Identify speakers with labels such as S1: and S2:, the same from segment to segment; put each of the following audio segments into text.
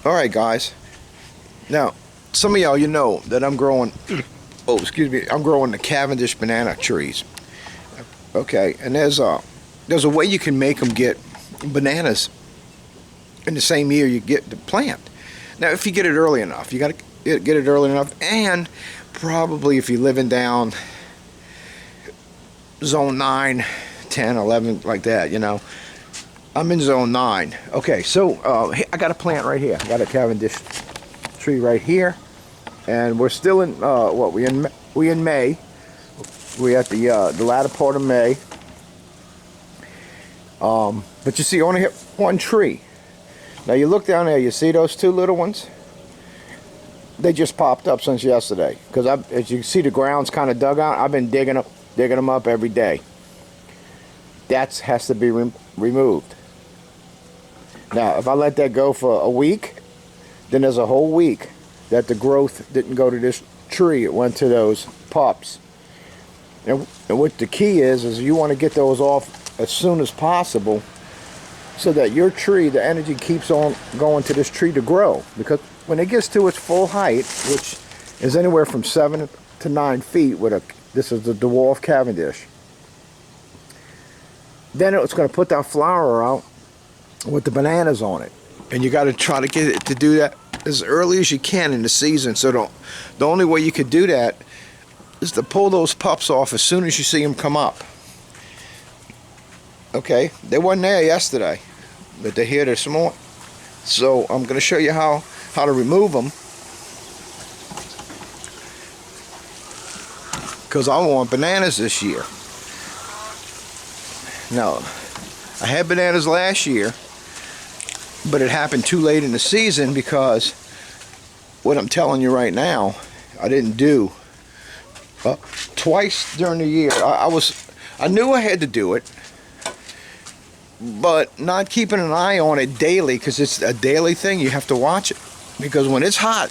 S1: Alright guys, now some of y'all, you know that I'm growing, I'm growing the Cavendish banana trees. Okay, and there's a way you can make them get bananas in the same year you get the plant. Now if you get it early enough, you got to get it early enough, and probably if you're living down zone 9, 10, 11, like that, you know. I'm in zone 9. Okay, so I got a plant right here. I got a Cavendish tree right here, and we're still in we in May. We're at the latter part of May. But you see, I only hit one tree. Now you look down there, you see those two little ones? They just popped up since yesterday. Because as you see, the ground's kind of dug out. I've been digging them up every day. That has to be removed. Now, if I let that go for a week, then there's a whole week that the growth didn't go to this tree. It went to those pups. And what the key is you want to get those off as soon as possible so that your tree, the energy keeps on going to this tree to grow. Because when it gets to its full height, which is anywhere from 7 to 9 feet, this is the dwarf Cavendish, then it's going to put that flower out with the bananas on it. And you got to try to get it to do that as early as you can in the season. So the only way you could do that is to pull those pups off as soon as you see them come up. Okay, they weren't there yesterday, but they're here this morning. So I'm going to show you how to remove them, because I want bananas this year. Now, I had bananas last year, but it happened too late in the season, because what I'm telling you right now, I didn't do twice during the year. I knew I had to do it, but not keeping an eye on it daily, because it's a daily thing. You have to watch it, because when it's hot,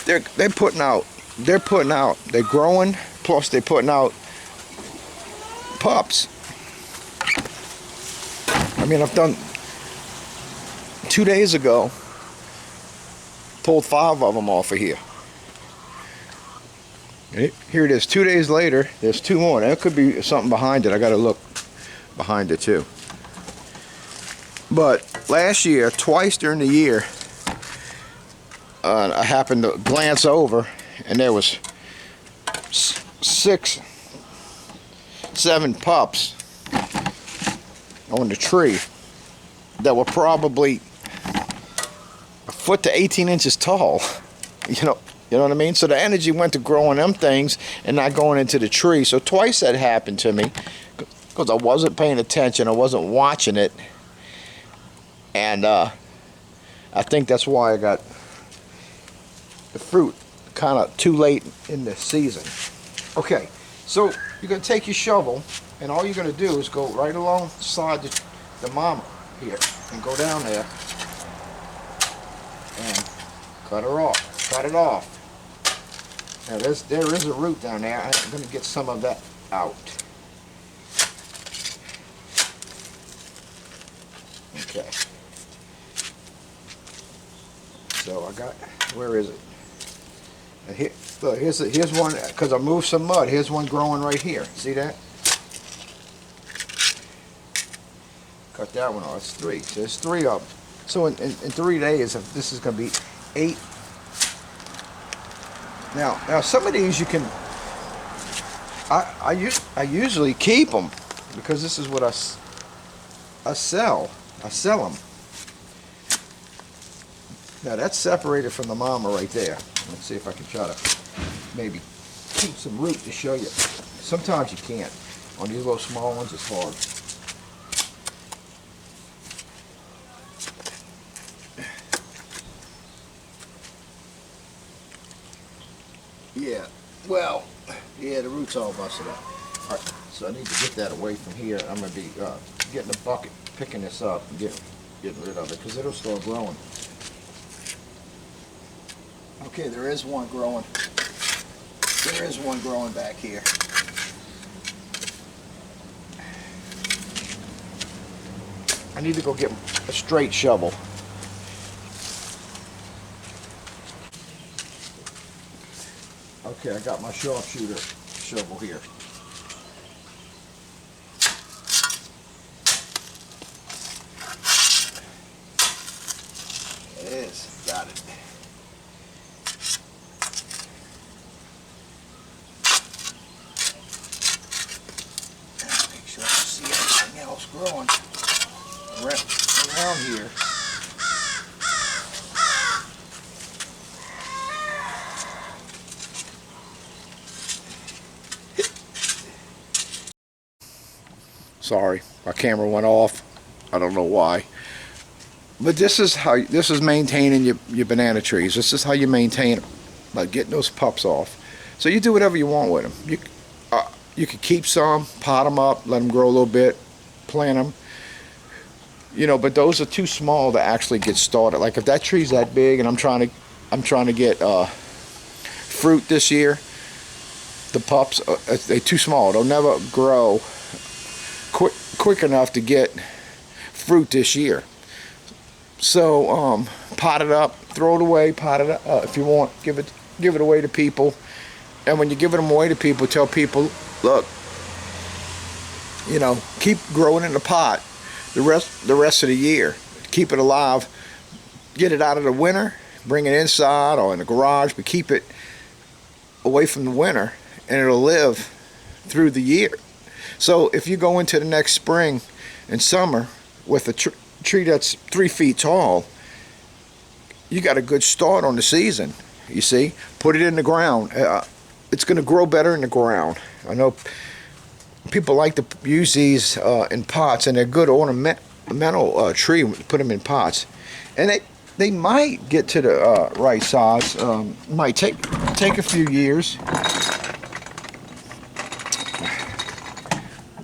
S1: they're putting out, they're growing, plus they're putting out pups. I mean, I've done 2 days ago, pulled 5 of them off of here. Here it is, 2 days later, there's 2 more. There could be something behind it. I got to look behind it too. But last year, twice during the year, I happened to glance over, and there was 6, 7 pups on the tree that were probably a foot to 18 inches tall. You know what I mean? So the energy went to growing them things and not going into the tree. So twice that happened to me, because I wasn't paying attention, I wasn't watching it, and I think that's why I got the fruit kind of too late in the season. Okay, so you're going to take your shovel, and all you're going to do is go right alongside the mama here, and go down there and cut it off. Now there is a root down there. I'm going to get some of that out. Okay. So I got, where is it? And here, look, here's one, because I moved some mud. Here's one growing right here. See that? Cut that one off. It's 3. So there's 3 of them. So in 3 days, this is going to be 8. Now some of these you can, I usually keep them, because this is what I sell. I sell them. Now that's separated from the mama right there. Let's see if I can try to maybe keep some root to show you. Sometimes you can't. On these little small ones, it's hard. Yeah, well, yeah, the root's all busted up. All right, so I need to get that away from here. I'm going to be getting a bucket, picking this up, and getting rid of it, because it'll start growing. Okay, there is one growing. There is one growing back here. I need to go get a straight shovel Okay, I got my sharpshooter shovel here. It is. Got it. Make sure I see everything else growing around here. Sorry, my camera went off. I don't know why. But this is maintaining your banana trees. This is how you maintain them, by getting those pups off. So you do whatever you want with them. You could keep some, pot them up, let them grow a little bit, plant them. You know, but those are too small to actually get started. Like if that tree's that big and I'm trying to get fruit this year, the pups they're too small. They'll never grow quick enough to get fruit this year. So pot it up, throw it away, pot it up if you want, give it away to people. And when you give them away to people, tell people, look, you know, keep growing in the pot the rest of the year. Keep it alive. Get it out of the winter, bring it inside or in the garage, but keep it away from the winter and it'll live through the year. So if you go into the next spring and summer with a tree that's 3 feet tall, you got a good start on the season. You see, put it in the ground. It's going to grow better in the ground. I know people like to use these in pots, and they're good ornamental tree. Put them in pots, and they might get to the right size. Might take a few years.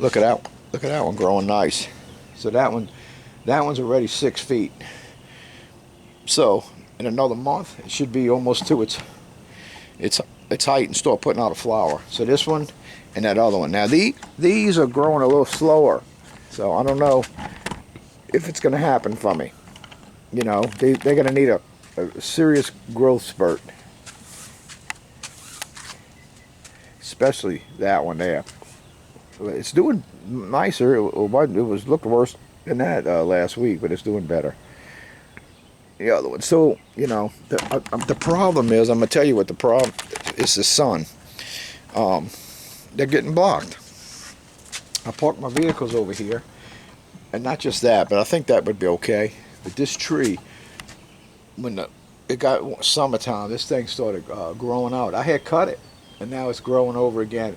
S1: Look at that! Look at that one growing nice. So that one's already 6 feet. So in another month, it should be almost to its height and start putting out a flower. So this one and that other one. Now these are growing a little slower, so I don't know if it's going to happen for me. You know, they're going to need a serious growth spurt, especially that one there. It's doing nicer. It was looking worse than that last week, but it's doing better. The other one. So, you know, the problem is, I'm going to tell you what the problem is, the sun. They're getting blocked. I parked my vehicles over here, and not just that, but I think that would be okay. But this tree, when it got summertime, this thing started growing out. I had cut it, and now it's growing over again.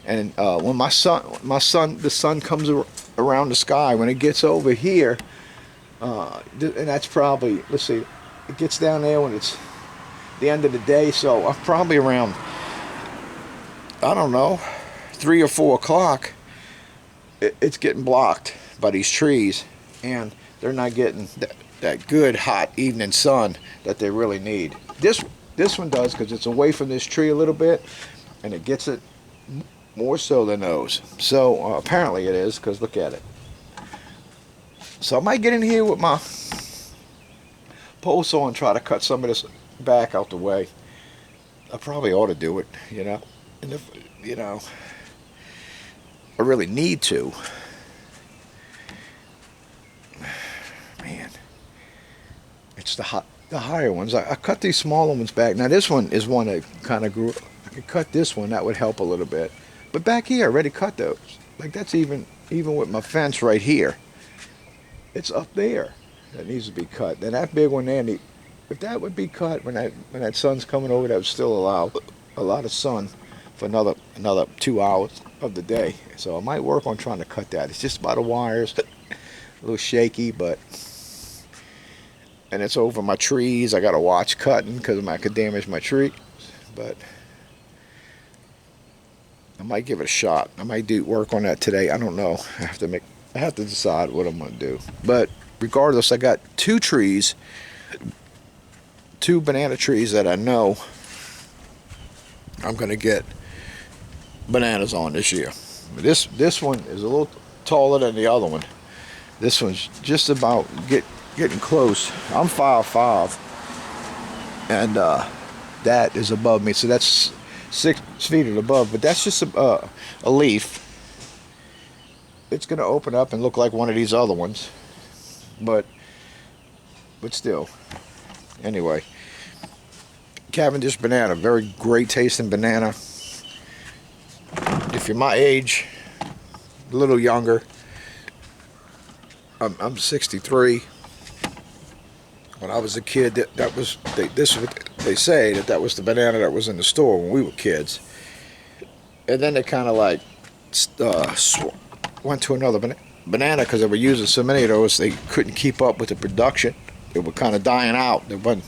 S1: When the sun comes around the sky, when it gets over here, and that's probably, let's see, it gets down there when it's the end of the day, so I'm probably around, I don't know, 3 or 4 o'clock, it's getting blocked by these trees, and they're not getting that good hot evening sun that they really need. This one does, because it's away from this tree a little bit, and it gets it more so than those. So apparently it is, because look at it. So I might get in here with my pole saw and try to cut some of this back out the way. I probably ought to do it, you know. And if, you know, I really need to. Man, it's the higher ones. I cut these smaller ones back. Now this one is one that kind of grew. I could cut this one. That would help a little bit. But back here, I already cut those. Like that's even with my fence right here. It's up there that needs to be cut. Then that big one there, if that would be cut when that sun's coming over, that would still allow a lot of sun for another 2 hours of the day. So I might work on trying to cut that. It's just by the wires, a little shaky, and it's over my trees. I got to watch cutting because I could damage my tree, but I might give it a shot. I might work on that today. I don't know. I have to decide what I'm going to do. But regardless, I got 2 banana trees that I know I'm going to get bananas on this year. This one is a little taller than the other one. This one's just about getting close. I'm 5'5", and that is above me. So that's 6 feet above, but that's just a leaf. It's going to open up and look like one of these other ones, but still. Anyway, Cavendish banana, very great tasting banana. If you're my age, a little younger, I'm 63. When I was a kid, they say that was the banana that was in the store when we were kids. And then they kind of like went to another banana because they were using so many of those, they couldn't keep up with the production. They were kind of dying out. They wasn't.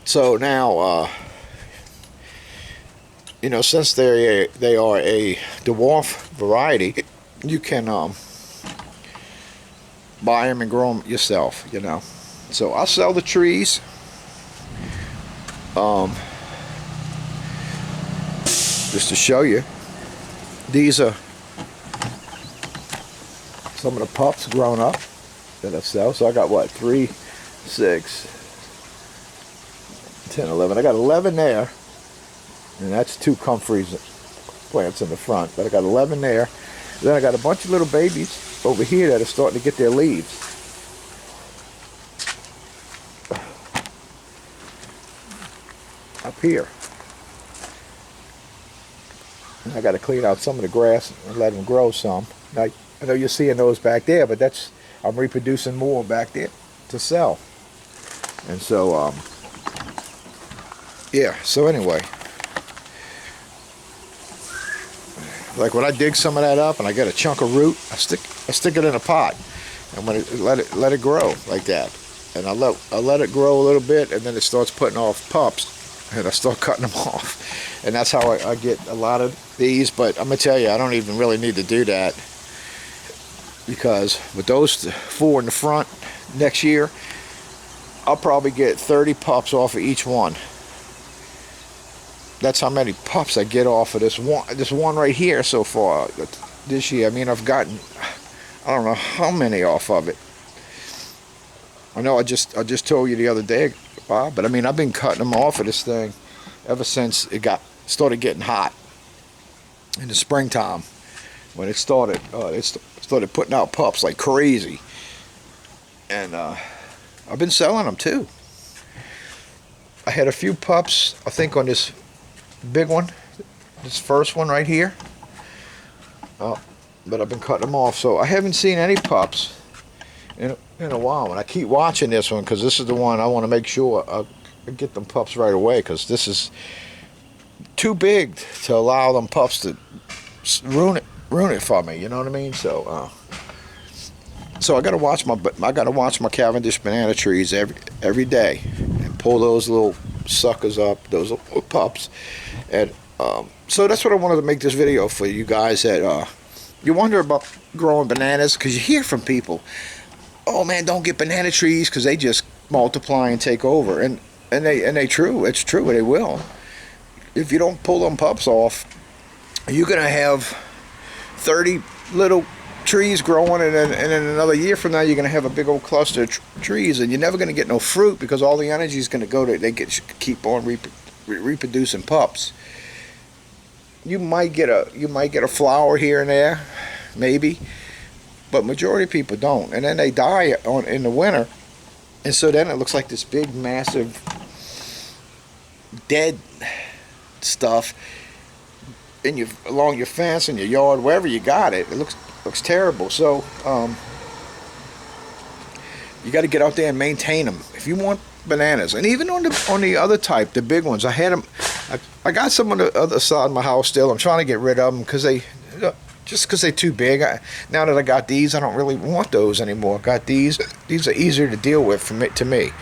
S1: So now, you know, since they are a dwarf variety, you can buy them and grow them yourself, you know. So I'll sell the trees. Just to show you, these are some of the pups grown up that I sell. So I got what, 3, 6, 10, 11. I got 11 there, and that's 2 comfrey plants in the front. But I got 11 there. Then I got a bunch of little babies over here that are starting to get their leaves. Up here. And I got to clean out some of the grass and let them grow some. Now, I know you're seeing those back there, but I'm reproducing more back there to sell. And so, yeah, so anyway. Like when I dig some of that up and I get a chunk of root, I stick it in a pot, and when let it grow like that, and I let it grow a little bit, and then it starts putting off pups, and I start cutting them off, and that's how I get a lot of these. But I'm gonna tell you, I don't even really need to do that, because with those 4 in the front next year, I'll probably get 30 pups off of each one. That's how many pups I get off of this one right here so far this year. I mean, I've gotten, I don't know how many off of it. I know I just told you the other day, Bob, but I mean, I've been cutting them off of this thing ever since it started getting hot in the springtime. When it started putting out pups like crazy, and I've been selling them too. I had a few pups, I think, on this big one, this first one right here, but I've been cutting them off, so I haven't seen any pups in a while. And I keep watching this one because this is the one I want to make sure I get them pups right away, because this is too big to allow them pups to ruin it for me, you know what I mean? So I gotta watch my Cavendish banana trees every day and pull those little suckers up, those little pups. And so that's what I wanted to make this video for you guys, that you wonder about growing bananas, because you hear from people, oh man, don't get banana trees because they just multiply and take over, and it's true, they will. If you don't pull them pups off, you're gonna have 30 little trees growing, and then another year from now you're going to have a big old cluster of trees, and you're never going to get no fruit, because all the energy is going to go to keep on reproducing pups. You might get a flower here and there, maybe, but majority of people don't, and then they die in the winter, and so then it looks like this big massive dead stuff along your fence, in your yard, wherever you got it. It looks terrible. So you got to get out there and maintain them if you want bananas. And even on the other type, the big ones, I had them. I got some on the other side of my house still. I'm trying to get rid of them because they're too big. Now that I got these, I don't really want those anymore. I got these. These are easier to deal with to me.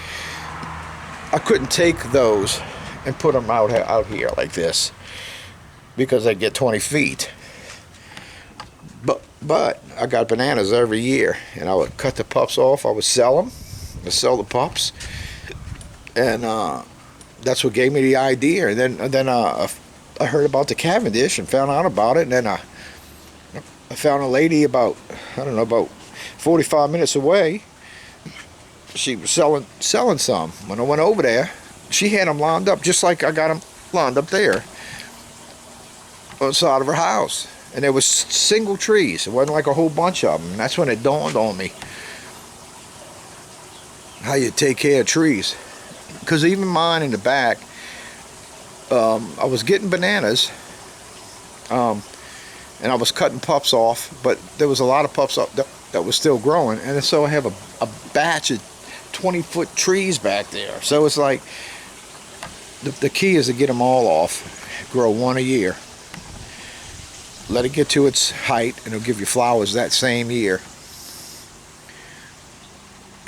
S1: I couldn't take those and put them out here like this, because they get 20 feet. But I got bananas every year, and I would cut the pups off. I would sell them. I sell the pups, and that's what gave me the idea. And then I heard about the Cavendish and found out about it. And then I found a lady about 45 minutes away. She was selling some. When I went over there, she had them lined up just like I got them lined up there on the side of her house. And there was single trees. It wasn't like a whole bunch of them. And that's when it dawned on me how you take care of trees. Because even mine in the back, I was getting bananas, and I was cutting pups off, but there was a lot of pups up that was still growing, and so I have a batch of 20-foot trees back there. So it's like the key is to get them all off, grow one a year, let it get to its height, and it'll give you flowers that same year,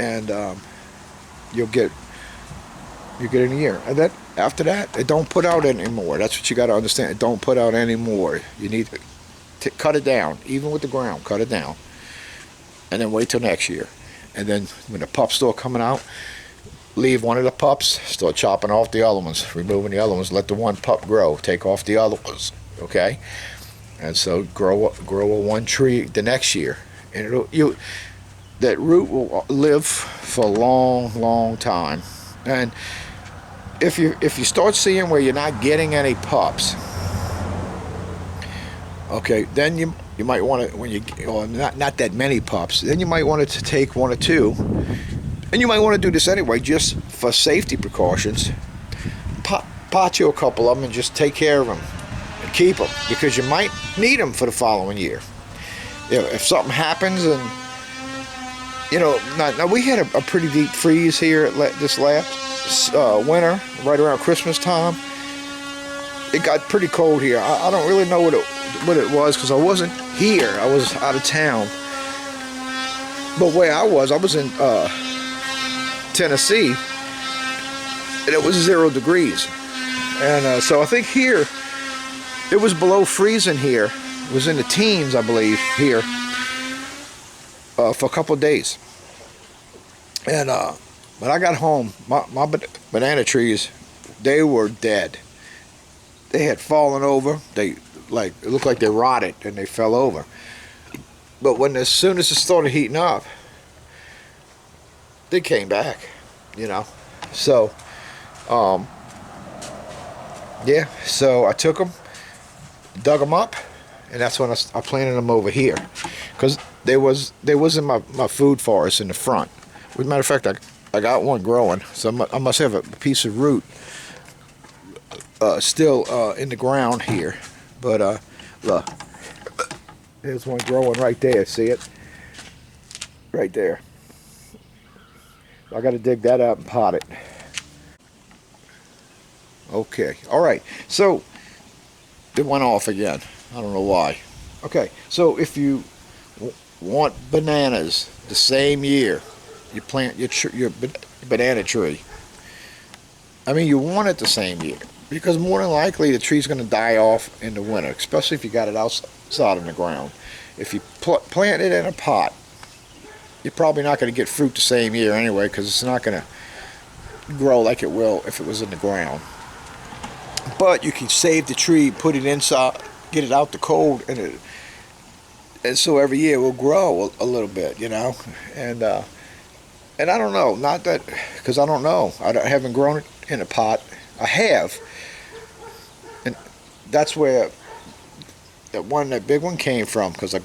S1: and you'll get in a year. And then after that, it don't put out anymore. That's what you got to understand. It don't put out anymore. You need to cut it down, even with the ground. Cut it down, and then wait till next year. And then when the pups start coming out, leave one of the pups, start chopping off the other ones, removing the other ones. Let the one pup grow. Take off the other ones. Okay, and so grow a one tree the next year, and that root will live for a long time. And if you start seeing where you're not getting any pups, okay, then you might want to, or not that many pups, then you might want to take one or two, and you might want to do this anyway, just for safety precautions. Pot you a couple of them and just take care of them and keep them, because you might need them for the following year. If something happens, and now we had a pretty deep freeze here this last winter, right around Christmas time. It got pretty cold here. I don't really know what it was, because I wasn't here. I was out of town. But where I was in Tennessee, and it was 0 degrees. And so I think here, it was below freezing here. It was in the teens, I believe, here. For a couple of days, and when I got home, my banana trees, they were dead. They had fallen over. It looked like they rotted and they fell over. But as soon as it started heating up, they came back. So yeah. So I took them, dug them up, and that's when I planted them over here, because they was in my food forest in the front. As a matter of fact, I got one growing, so I must have a piece of root still in the ground here. But look, there's one growing right there. See it? Right there. I got to dig that up and pot it. Okay. All right. So it went off again. I don't know why. Okay. So if you want bananas the same year you plant your banana tree, I mean, you want it the same year, because more than likely the tree's going to die off in the winter, especially if you got it outside in the ground. If you plant it in a pot, you're probably not going to get fruit the same year anyway, because it's not going to grow like it will if it was in the ground. But you can save the tree, put it inside, get it out the cold, and so every year it will grow a little bit, and I don't know, not that, because I don't know, I haven't grown it in a pot. I have, and that's where that big one came from, because I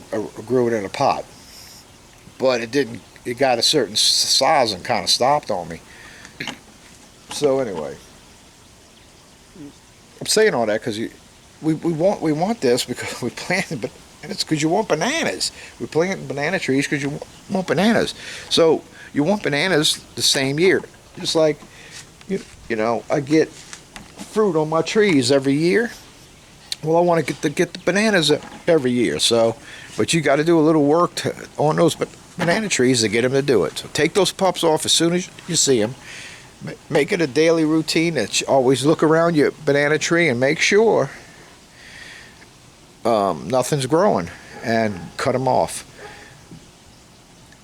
S1: grew it in a pot, but it got a certain size and kind of stopped on me. So anyway, I'm saying all that because we want this because we planted, but it's because you want bananas. We plant banana trees because you want bananas. So you want bananas the same year, just like I get fruit on my trees every year. Well, I want to get the bananas every year. So, but you got to do a little work on those banana trees to get them to do it. So take those pups off as soon as you see them. Make it a daily routine that you always look around your banana tree and make sure nothing's growing, and cut them off.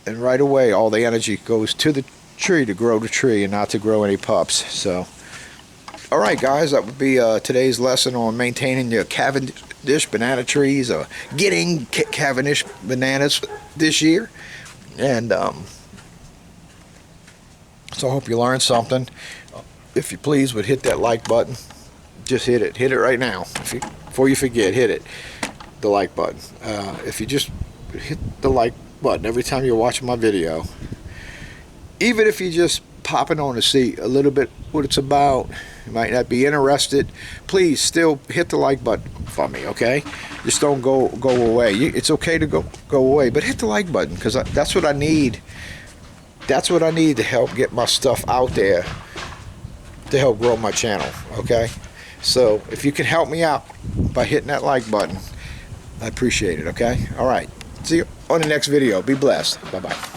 S1: And right away, all the energy goes to the tree to grow the tree and not to grow any pups. So, all right, guys, that would be today's lesson on maintaining your Cavendish banana trees, or getting Cavendish bananas this year. And so I hope you learned something. If you please would hit that like button, just hit it right now. Before you forget, hit it, the like button. If you just hit the like button every time you're watching my video, even if you just popping on to see a little bit what it's about, you might not be interested, please still hit the like button for me, okay? Just don't go away. It's okay to go away, but hit the like button, because that's what I need. That's what I need to help get my stuff out there, to help grow my channel, okay? So if you can help me out by hitting that like button, I appreciate it, okay? All right, see you on the next video. Be blessed. Bye-bye.